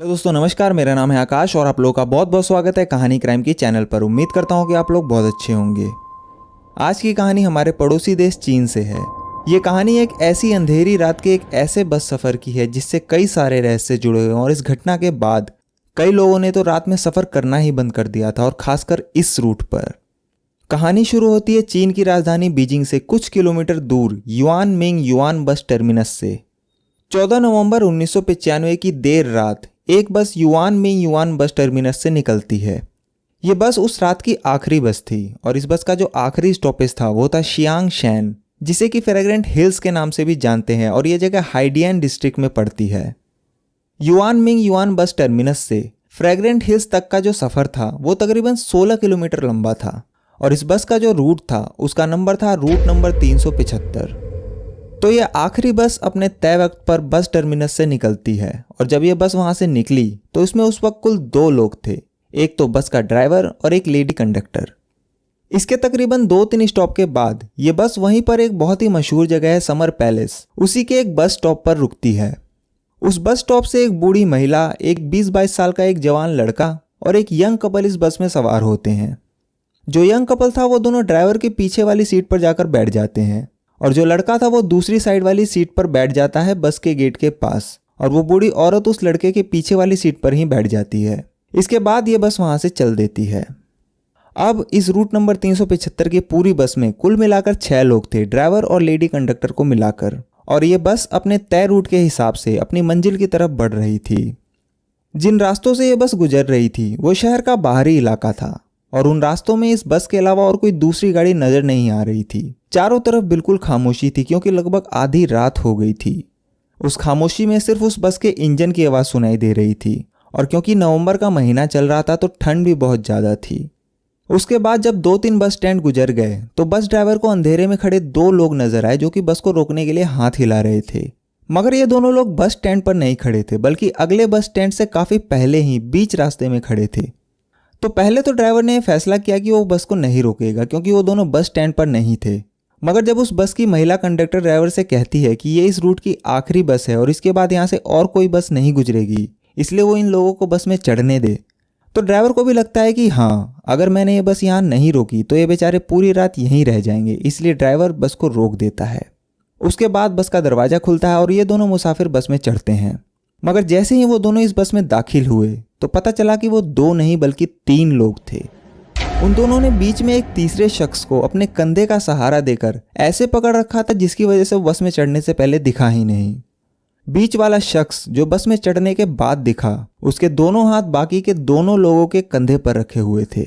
Hello दोस्तों, नमस्कार। मेरा नाम है आकाश और आप लोगों का बहुत बहुत स्वागत है कहानी क्राइम की चैनल पर। उम्मीद करता हूँ कि आप लोग बहुत अच्छे होंगे। आज की कहानी हमारे पड़ोसी देश चीन से है। ये कहानी एक ऐसी अंधेरी रात के एक ऐसे बस सफ़र की है जिससे कई सारे रहस्य जुड़े हुए हैं और इस घटना के बाद कई लोगों ने तो रात में सफ़र करना ही बंद कर दिया था, और ख़ासकर इस रूट पर। कहानी शुरू होती है चीन की राजधानी बीजिंग से कुछ किलोमीटर दूर yuan Ming yuan bus terminus से। 14 नवंबर 1995 की देर रात एक बस yuan Ming yuan bus terminus से निकलती है। ये बस उस रात की आखिरी बस थी और इस बस का जो आखिरी स्टॉपेज था वो था शियांग शैन, जिसे कि फ्रेग्रेंट हिल्स के नाम से भी जानते हैं, और यह जगह हाइडियन डिस्ट्रिक्ट में पड़ती है। Yuan Ming yuan bus terminus से फ्रेग्रेंट हिल्स तक का जो सफ़र था वो तकरीबन 16 किलोमीटर लंबा था, और इस बस का जो रूट था उसका नंबर था रूट नंबर 375। तो यह आखिरी बस अपने तय वक्त पर बस टर्मिनस से निकलती है, और जब यह बस वहां से निकली तो इसमें उस वक्त कुल 2 लोग थे, एक तो बस का ड्राइवर और एक लेडी कंडक्टर। इसके तकरीबन 2-3 स्टॉप के बाद यह बस वहीं पर एक बहुत ही मशहूर जगह है समर पैलेस, उसी के एक बस स्टॉप पर रुकती है। उस बस स्टॉप से एक बूढ़ी महिला, एक 20-22 साल का एक जवान लड़का और एक यंग कपल इस बस में सवार होते हैं। जो यंग कपल था वो दोनों ड्राइवर के पीछे वाली सीट पर जाकर बैठ जाते हैं, और जो लड़का था वो दूसरी साइड वाली सीट पर बैठ जाता है बस के गेट के पास, और वो बूढ़ी औरत उस लड़के के पीछे वाली सीट पर ही बैठ जाती है। इसके बाद ये बस वहां से चल देती है। अब इस रूट नंबर 375 की पूरी बस में कुल मिलाकर 6 लोग थे, ड्राइवर और लेडी कंडक्टर को मिलाकर, और ये बस अपने तय रूट के हिसाब से अपनी मंजिल की तरफ बढ़ रही थी। जिन रास्तों से ये बस गुजर रही थी वो शहर का बाहरी इलाका था, और उन रास्तों में इस बस के अलावा और कोई दूसरी गाड़ी नजर नहीं आ रही थी। चारों तरफ बिल्कुल खामोशी थी क्योंकि लगभग आधी रात हो गई थी। उस खामोशी में सिर्फ उस बस के इंजन की आवाज़ सुनाई दे रही थी, और क्योंकि नवंबर का महीना चल रहा था तो ठंड भी बहुत ज़्यादा थी। उसके बाद जब 2-3 बस स्टैंड गुजर गए तो बस ड्राइवर को अंधेरे में खड़े 2 लोग नजर आए जो कि बस को रोकने के लिए हाथ हिला रहे थे। मगर ये दोनों लोग बस स्टैंड पर नहीं खड़े थे, बल्कि अगले बस स्टैंड से काफ़ी पहले ही बीच रास्ते में खड़े थे। तो पहले तो ड्राइवर ने फैसला किया कि वो बस को नहीं रोकेगा क्योंकि वो दोनों बस स्टैंड पर नहीं थे। मगर जब उस बस की महिला कंडक्टर ड्राइवर से कहती है कि ये इस रूट की आखिरी बस है और इसके बाद यहाँ से और कोई बस नहीं गुजरेगी, इसलिए वो इन लोगों को बस में चढ़ने दे, तो ड्राइवर को भी लगता है कि हाँ, अगर मैंने ये बस यहाँ नहीं रोकी तो ये बेचारे पूरी रात यहीं रह जाएंगे, इसलिए ड्राइवर बस को रोक देता है। उसके बाद बस का दरवाज़ा खुलता है और ये दोनों मुसाफिर बस में चढ़ते हैं। मगर जैसे ही वो दोनों इस बस में दाखिल हुए तो पता चला कि वो 2 नहीं बल्कि 3 लोग थे। उन दोनों ने बीच में एक तीसरे शख्स को अपने कंधे का सहारा देकर ऐसे पकड़ रखा था जिसकी वजह से वो बस में चढ़ने से पहले दिखा ही नहीं। बीच वाला शख्स जो बस में चढ़ने के बाद दिखा, उसके दोनों हाथ बाकी के दोनों लोगों के कंधे पर रखे हुए थे।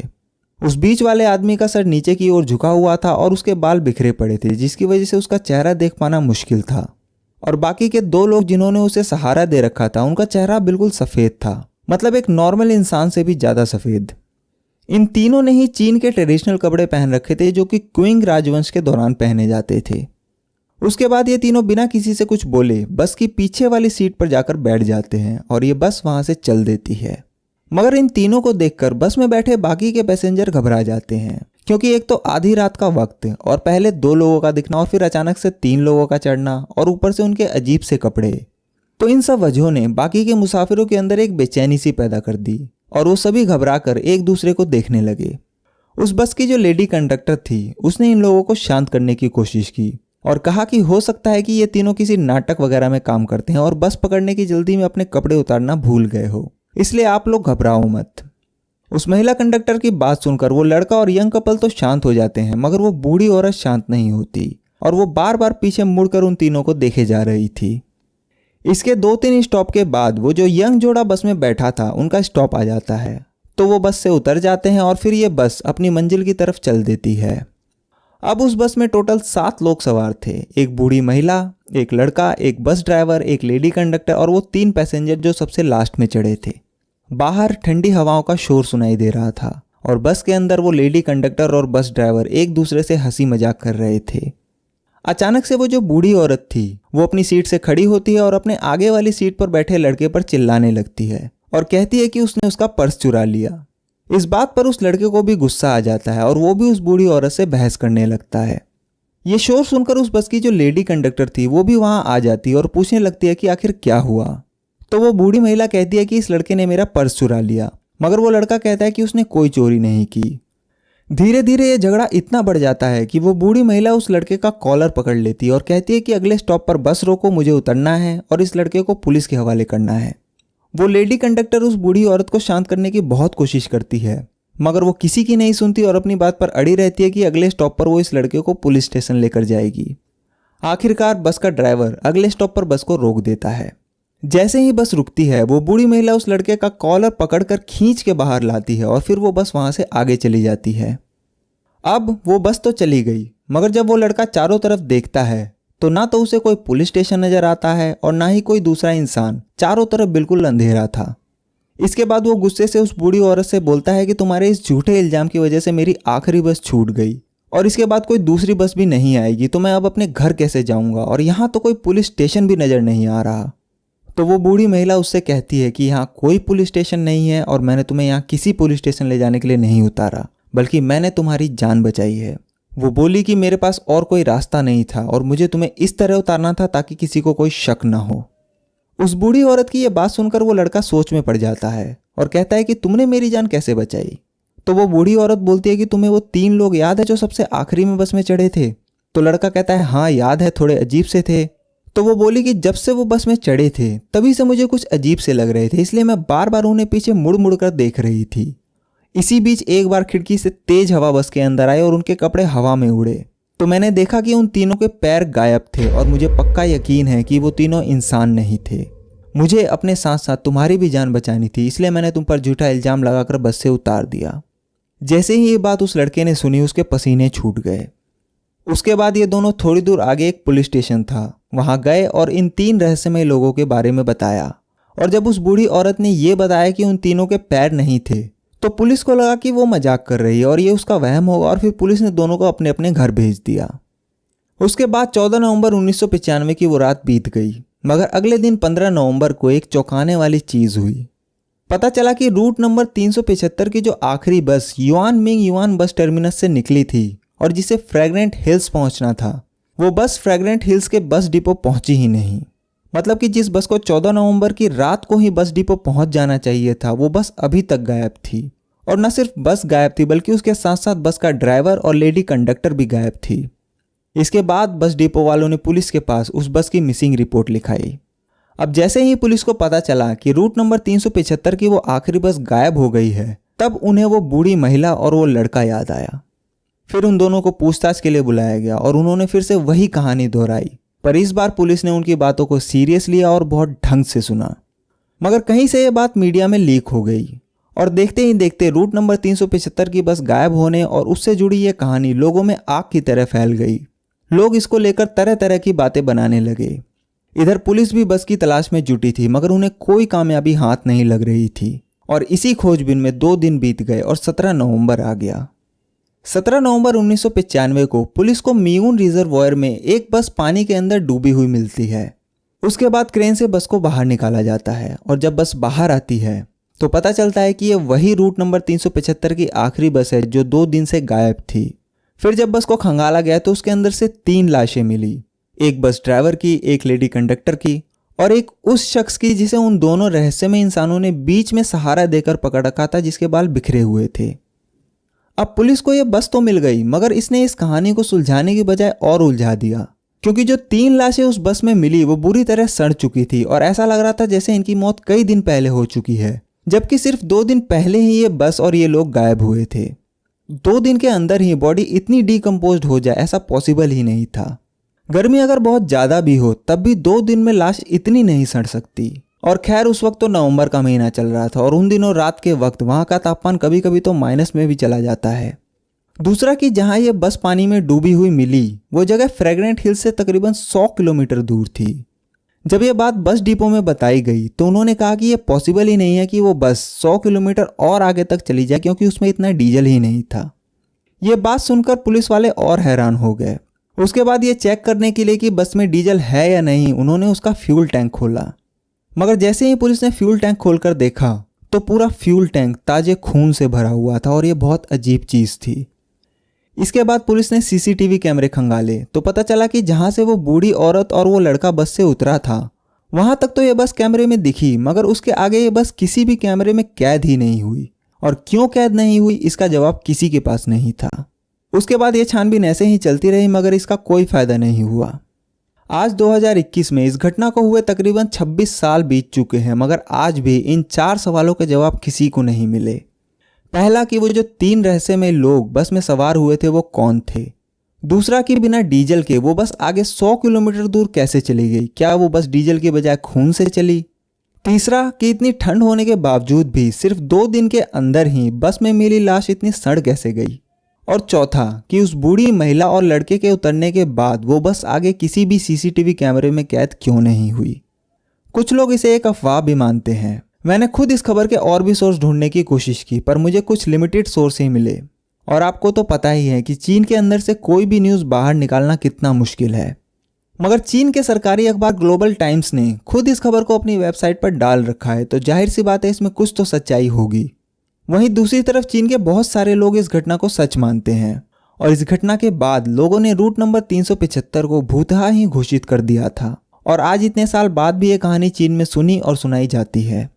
उस बीच वाले आदमी का सर नीचे की ओर झुका हुआ था और उसके बाल बिखरे पड़े थे, जिसकी वजह से उसका चेहरा देख पाना मुश्किल था। और बाकी के 2 लोग जिन्होंने उसे सहारा दे रखा था उनका चेहरा बिल्कुल सफ़ेद था, मतलब एक नॉर्मल इंसान से भी ज़्यादा सफ़ेद। इन तीनों ने ही चीन के ट्रेडिशनल कपड़े पहन रखे थे जो कि क्विंग राजवंश के दौरान पहने जाते थे। उसके बाद ये तीनों बिना किसी से कुछ बोले बस की पीछे वाली सीट पर जाकर बैठ जाते हैं और ये बस वहाँ से चल देती है। मगर इन तीनों को देखकर बस में बैठे बाकी के पैसेंजर घबरा जाते हैं, क्योंकि एक तो आधी रात का वक्त और पहले 2 लोगों का दिखना और फिर अचानक से 3 लोगों का चढ़ना और ऊपर से उनके अजीब से कपड़े। तो इन सब वजहों ने बाकी के मुसाफिरों के अंदर एक बेचैनी सी पैदा कर दी और वो सभी घबराकर एक दूसरे को देखने लगे। उस बस की जो लेडी कंडक्टर थी उसने इन लोगों को शांत करने की कोशिश की और कहा कि हो सकता है कि ये तीनों किसी नाटक वगैरह में काम करते हैं और बस पकड़ने की जल्दी में अपने कपड़े उतारना भूल गए हो, इसलिए आप लोग घबराओ मत। उस महिला कंडक्टर की बात सुनकर वो लड़का और यंग कपल तो शांत हो जाते हैं, मगर वो बूढ़ी औरत शांत नहीं होती और वो बार बार पीछे मुड़कर उन तीनों को देखे जा रही थी। इसके 2-3 स्टॉप के बाद वो जो यंग जोड़ा बस में बैठा था उनका स्टॉप आ जाता है, तो वो बस से उतर जाते हैं और फिर ये बस अपनी मंजिल की तरफ चल देती है। अब उस बस में टोटल 7 लोग सवार थे, एक बूढ़ी महिला, एक लड़का, एक बस ड्राइवर, एक लेडी कंडक्टर और वो 3 पैसेंजर जो सबसे लास्ट में चढ़े थे। बाहर ठंडी हवाओं का शोर सुनाई दे रहा था और बस के अंदर वो लेडी कंडक्टर और बस ड्राइवर एक दूसरे से हंसी मजाक कर रहे थे। अचानक से वो जो बूढ़ी औरत थी वो अपनी सीट से खड़ी होती है और अपने आगे वाली सीट पर बैठे लड़के पर चिल्लाने लगती है और कहती है कि उसने उसका पर्स चुरा लिया। इस बात पर उस लड़के को भी गुस्सा आ जाता है और वो भी उस बूढ़ी औरत से बहस करने लगता है। ये शोर सुनकर उस बस की जो लेडी कंडक्टर थी वो भी वहां आ जाती है और पूछने लगती है कि आखिर क्या हुआ। तो वो बूढ़ी महिला कहती है कि इस लड़के ने मेरा पर्स चुरा लिया, मगर वो लड़का कहता है कि उसने कोई चोरी नहीं की। धीरे धीरे ये झगड़ा इतना बढ़ जाता है कि वो बूढ़ी महिला उस लड़के का कॉलर पकड़ लेती है और कहती है कि अगले स्टॉप पर बस रोको, मुझे उतरना है और इस लड़के को पुलिस के हवाले करना है। वो लेडी कंडक्टर उस बूढ़ी औरत को शांत करने की बहुत कोशिश करती है, मगर वो किसी की नहीं सुनती और अपनी बात पर अड़ी रहती है कि अगले स्टॉप पर वो इस लड़के को पुलिस स्टेशन लेकर जाएगी। आखिरकार बस का ड्राइवर अगले स्टॉप पर बस को रोक देता है। जैसे ही बस रुकती है, वो बूढ़ी महिला उस लड़के का कॉलर पकड़कर खींच के बाहर लाती है और फिर वो बस वहां से आगे चली जाती है। अब वो बस तो चली गई, मगर जब वो लड़का चारों तरफ देखता है तो ना तो उसे कोई पुलिस स्टेशन नजर आता है और ना ही कोई दूसरा इंसान। चारों तरफ बिल्कुल अंधेरा था। इसके बाद वो गुस्से से उस बूढ़ी औरत से बोलता है कि तुम्हारे इस झूठे इल्जाम की वजह से मेरी आखिरी बस छूट गई और इसके बाद कोई दूसरी बस भी नहीं आएगी, तो मैं अब अपने घर कैसे जाऊंगा, और यहाँ तो कोई पुलिस स्टेशन भी नजर नहीं आ रहा। तो वो बूढ़ी महिला उससे कहती है कि यहाँ कोई पुलिस स्टेशन नहीं है और मैंने तुम्हें यहाँ किसी पुलिस स्टेशन ले जाने के लिए नहीं उतारा, बल्कि मैंने तुम्हारी जान बचाई है। वो बोली कि मेरे पास और कोई रास्ता नहीं था और मुझे तुम्हें इस तरह उतारना था ताकि किसी को कोई शक ना हो। उस बूढ़ी औरत की ये बात सुनकर वो लड़का सोच में पड़ जाता है और कहता है कि तुमने मेरी जान कैसे बचाई। तो वो बूढ़ी औरत बोलती है कि तुम्हें वो 3 लोग याद है जो सबसे आखिरी में बस में चढ़े थे। तो लड़का कहता है हाँ याद है, थोड़े अजीब से थे। तो वो बोली कि जब से वो बस में चढ़े थे तभी से मुझे कुछ अजीब से लग रहे थे, इसलिए मैं बार बार उन्हें पीछे मुड़ मुड़ कर देख रही थी। इसी बीच एक बार खिड़की से तेज हवा बस के अंदर आई और उनके कपड़े हवा में उड़े। तो मैंने देखा कि उन तीनों के पैर गायब थे और मुझे पक्का यकीन है कि वो तीनों इंसान नहीं थे। मुझे अपने साथ साथ तुम्हारी भी जान बचानी थी, इसलिए मैंने तुम पर झूठा इल्जाम लगाकर बस से उतार दिया। जैसे ही ये बात उस लड़के ने सुनी, उसके पसीने छूट गए। उसके बाद ये दोनों थोड़ी दूर आगे एक पुलिस स्टेशन था, वहां गए और इन 3 रहस्यमय लोगों के बारे में बताया। और जब उस बूढ़ी औरत ने यह बताया कि उन तीनों के पैर नहीं थे, तो पुलिस को लगा कि वो मजाक कर रही है और ये उसका वहम होगा, और फिर पुलिस ने दोनों को अपने अपने घर भेज दिया। उसके बाद 14 नवंबर 1995 की वो रात बीत गई, मगर अगले दिन 15 नवंबर को एक चौंकाने वाली चीज हुई। पता चला कि रूट नंबर 375 की जो आखिरी बस yuan Ming yuan bus terminus से निकली थी और जिसे फ्रैग्रेंट हिल्स पहुंचना था, वो बस फ्रैग्रेंट हिल्स के बस डिपो पहुंची ही नहीं। मतलब कि जिस बस को 14 नवंबर की रात को ही बस डिपो पहुंच जाना चाहिए था, वो बस अभी तक गायब थी। और न सिर्फ बस गायब थी, बल्कि उसके साथ साथ बस का ड्राइवर और लेडी कंडक्टर भी गायब थी। इसके बाद बस डिपो वालों ने पुलिस के पास उस बस की मिसिंग रिपोर्ट लिखाई। अब जैसे ही पुलिस को पता चला कि रूट नंबर 375 की वो आखिरी बस गायब हो गई है, तब उन्हें वो बूढ़ी महिला और वो लड़का याद आया। फिर उन दोनों को पूछताछ के लिए बुलाया गया और उन्होंने फिर से वही कहानी दोहराई, पर इस बार पुलिस ने उनकी बातों को सीरियस लिया और बहुत ढंग से सुना। मगर कहीं से ये बात मीडिया में लीक हो गई और देखते ही देखते रूट नंबर 375 की बस गायब होने और उससे जुड़ी ये कहानी लोगों में आग की तरह फैल गई। लोग इसको लेकर तरह तरह की बातें बनाने लगे। इधर पुलिस भी बस की तलाश में जुटी थी, मगर उन्हें कोई कामयाबी हाथ नहीं लग रही थी। और इसी खोजबीन में 2 दिन बीत गए और 17 नवंबर आ गया। 17 नवंबर 1995 को पुलिस को मियून रिजर्वॉयर में एक बस पानी के अंदर डूबी हुई मिलती है। उसके बाद क्रेन से बस को बाहर निकाला जाता है और जब बस बाहर आती है तो पता चलता है कि ये वही रूट नंबर 375 की आखिरी बस है जो 2 दिन से गायब थी। फिर जब बस को खंगाला गया तो उसके अंदर से 3 लाशें मिली, एक बस ड्राइवर की, एक लेडी कंडक्टर की और एक उस शख्स की जिसे उन दोनों रहस्यमय इंसानों ने बीच में सहारा देकर पकड़ रखा था, जिसके बाल बिखरे हुए थे। अब पुलिस को यह बस तो मिल गई, मगर इसने इस कहानी को सुलझाने की बजाय और उलझा दिया, क्योंकि जो 3 लाशें उस बस में मिली वो बुरी तरह सड़ चुकी थी और ऐसा लग रहा था जैसे इनकी मौत कई दिन पहले हो चुकी है, जबकि सिर्फ 2 दिन पहले ही ये बस और ये लोग गायब हुए थे। 2 दिन के अंदर ही बॉडी इतनी डिकम्पोज्ड हो जाए, ऐसा पॉसिबल ही नहीं था। गर्मी अगर बहुत ज़्यादा भी हो तब भी 2 दिन में लाश इतनी नहीं सड़ सकती। और खैर उस वक्त तो नवंबर का महीना चल रहा था और उन दिनों रात के वक्त वहाँ का तापमान कभी कभी तो माइनस में भी चला जाता है। दूसरा कि जहाँ ये बस पानी में डूबी हुई मिली वो जगह फ्रैग्रेंट हिल्स से तकरीबन 100 किलोमीटर दूर थी। जब ये बात बस डिपो में बताई गई तो उन्होंने कहा कि ये पॉसिबल ही नहीं है कि वो बस 100 किलोमीटर और आगे तक चली जाए, क्योंकि उसमें इतना डीजल ही नहीं था। ये बात सुनकर पुलिस वाले और हैरान हो गए। उसके बाद ये चेक करने के लिए कि बस में डीजल है या नहीं, उन्होंने उसका फ्यूल टैंक खोला। मगर जैसे ही पुलिस ने फ्यूल टैंक खोलकर देखा तो पूरा फ्यूल टैंक ताजे खून से भरा हुआ था और ये बहुत अजीब चीज़ थी। इसके बाद पुलिस ने सीसीटीवी कैमरे खंगाले तो पता चला कि जहाँ से वो बूढ़ी औरत और वो लड़का बस से उतरा था वहां तक तो ये बस कैमरे में दिखी, मगर उसके आगे ये बस किसी भी कैमरे में कैद ही नहीं हुई। और क्यों कैद नहीं हुई, इसका जवाब किसी के पास नहीं था। उसके बाद ये छानबीन ऐसे ही चलती रही, मगर इसका कोई फायदा नहीं हुआ। आज 2021 में इस घटना को हुए तकरीबन 26 साल बीत चुके हैं, मगर आज भी इन 4 सवालों के जवाब किसी को नहीं मिले। पहला कि वो जो 3 रहस्यमय लोग बस में सवार हुए थे वो कौन थे। दूसरा कि बिना डीजल के वो बस आगे 100 किलोमीटर दूर कैसे चली गई, क्या वो बस डीजल के बजाय खून से चली। तीसरा कि इतनी ठंड होने के बावजूद भी सिर्फ 2 दिन के अंदर ही बस में मिली लाश इतनी सड़ कैसे गई। और चौथा कि उस बूढ़ी महिला और लड़के के उतरने के बाद वो बस आगे किसी भी सीसीटीवी कैमरे में कैद क्यों नहीं हुई। कुछ लोग इसे एक अफवाह भी मानते हैं। मैंने खुद इस खबर के और भी सोर्स ढूंढने की कोशिश की, पर मुझे कुछ लिमिटेड सोर्स ही मिले। और आपको तो पता ही है कि चीन के अंदर से कोई भी न्यूज़ बाहर निकालना कितना मुश्किल है। मगर चीन के सरकारी अखबार ग्लोबल टाइम्स ने खुद इस खबर को अपनी वेबसाइट पर डाल रखा है, तो जाहिर सी बात है इसमें कुछ तो सच्चाई होगी। वहीं दूसरी तरफ चीन के बहुत सारे लोग इस घटना को सच मानते हैं, और इस घटना के बाद लोगों ने रूट नंबर 375 को भूतहा ही घोषित कर दिया था। और आज इतने साल बाद भी ये कहानी चीन में सुनी और सुनाई जाती है।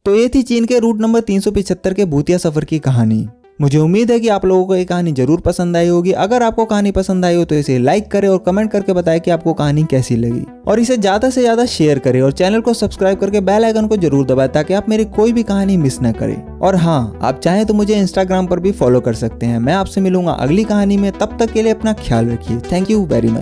तो ये थी चीन के रूट नंबर 375 के भूतिया सफर की कहानी। मुझे उम्मीद है कि आप लोगों को ये कहानी जरूर पसंद आई होगी। अगर आपको कहानी पसंद आई हो तो इसे लाइक करें और कमेंट करके बताएं कि आपको कहानी कैसी लगी, और इसे ज्यादा से ज्यादा शेयर करें और चैनल को सब्सक्राइब करके बेल आइकन को जरूर दबाएं ताकि आप मेरी कोई भी कहानी मिस न करें। और हाँ, आप चाहें तो मुझे इंस्टाग्राम पर भी फॉलो कर सकते हैं। मैं आपसे मिलूंगा अगली कहानी में, तब तक के लिए अपना ख्याल रखिए। Thank you very much.